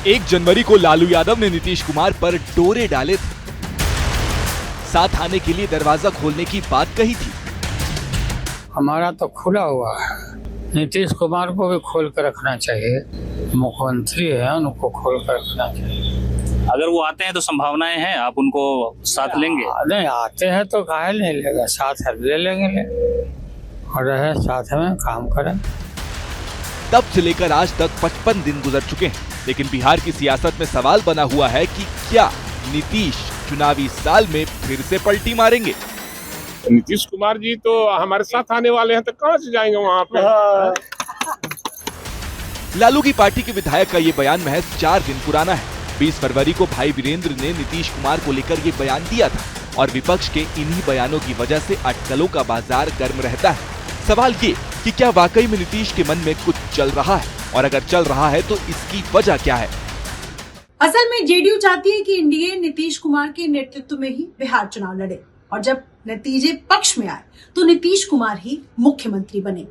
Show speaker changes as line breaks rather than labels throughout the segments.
1 जनवरी को लालू यादव ने नीतीश कुमार पर डोरे डाले थे, साथ आने के लिए दरवाजा खोलने की बात कही थी।
हमारा तो खुला हुआ है, नीतीश कुमार को भी खोल कर रखना चाहिए, मुख्यमंत्री है उनको खोल कर रखना चाहिए।
अगर वो आते हैं तो संभावनाएं हैं, आप उनको साथ लेंगे?
नहीं आते हैं तो काहे नहीं लेगा, साथ ले लेंगे और रहे साथ में काम करें।
तब से लेकर आज तक 55 दिन गुजर चुके हैं, लेकिन बिहार की सियासत में सवाल बना हुआ है कि क्या नीतीश चुनावी साल में फिर से पलटी मारेंगे।
नीतीश कुमार जी तो हमारे साथ आने वाले हैं, तो कहां से जाएंगे वहां पे।
लालू की पार्टी के विधायक का ये बयान महज 4 दिन पुराना है। 20 फरवरी को भाई वीरेंद्र ने नीतीश कुमार को लेकर ये बयान दिया था और विपक्ष के इन्हीं बयानों की वजह से अटकलों का बाजार गर्म रहता है। सवाल ये कि क्या वाकई में नीतीश के मन में कुछ चल रहा है, और अगर चल रहा है तो इसकी वजह क्या है।
असल में जेडीयू चाहती है कि एनडीए नीतीश कुमार के नेतृत्व में ही बिहार चुनाव लड़े और जब नतीजे पक्ष में आए तो नीतीश कुमार ही मुख्यमंत्री बने।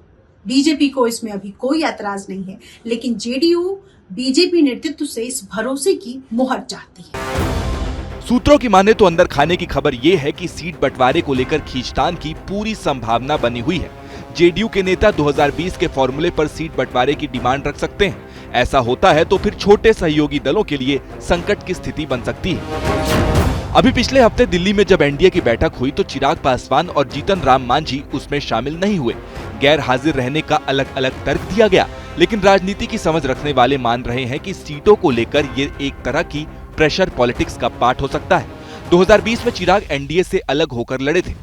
बीजेपी को इसमें अभी कोई ऐतराज नहीं है, लेकिन जेडीयू बीजेपी नेतृत्व से इस भरोसे की मोहर चाहती है।
सूत्रों की माने तो अंदर खाने की खबर ये है कि सीट बंटवारे को लेकर खींचतान की पूरी संभावना बनी हुई है। जेडीयू के नेता 2020 के फॉर्मूले पर सीट बंटवारे की डिमांड रख सकते हैं। ऐसा होता है तो फिर छोटे सहयोगी दलों के लिए संकट की स्थिति बन सकती है। अभी पिछले हफ्ते दिल्ली में जब एनडीए की बैठक हुई तो चिराग पासवान और जीतन राम मांझी उसमें शामिल नहीं हुए। गैर हाजिर रहने का अलग अलग तर्क दिया गया, लेकिन राजनीति की समझ रखने वाले मान रहे हैं कि सीटों को लेकर ये एक तरह की प्रेशर पॉलिटिक्स का पार्ट हो सकता है। 2020 में चिराग एनडीए से अलग होकर लड़े थे।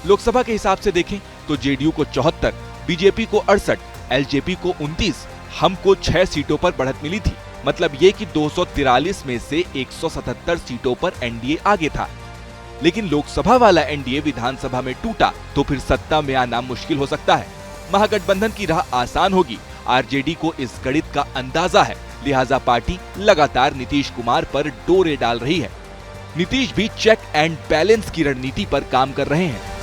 लोकसभा के हिसाब से देखें तो जेडीयू को 74, बीजेपी को 68, एलजेपी को 29, हम को 6 सीटों पर बढ़त मिली थी। मतलब ये कि 243 में से 177 सीटों पर एनडीए आगे था। लेकिन लोकसभा वाला एनडीए विधानसभा में टूटा तो फिर सत्ता में आना मुश्किल हो सकता है। महागठबंधन की राह आसान होगी। आरजेडी को इस गणित का अंदाजा है, लिहाजा पार्टी लगातार नीतीश कुमार पर डोरे डाल रही है। नीतीश भी चेक एंड बैलेंस की रणनीति पर काम कर रहे हैं।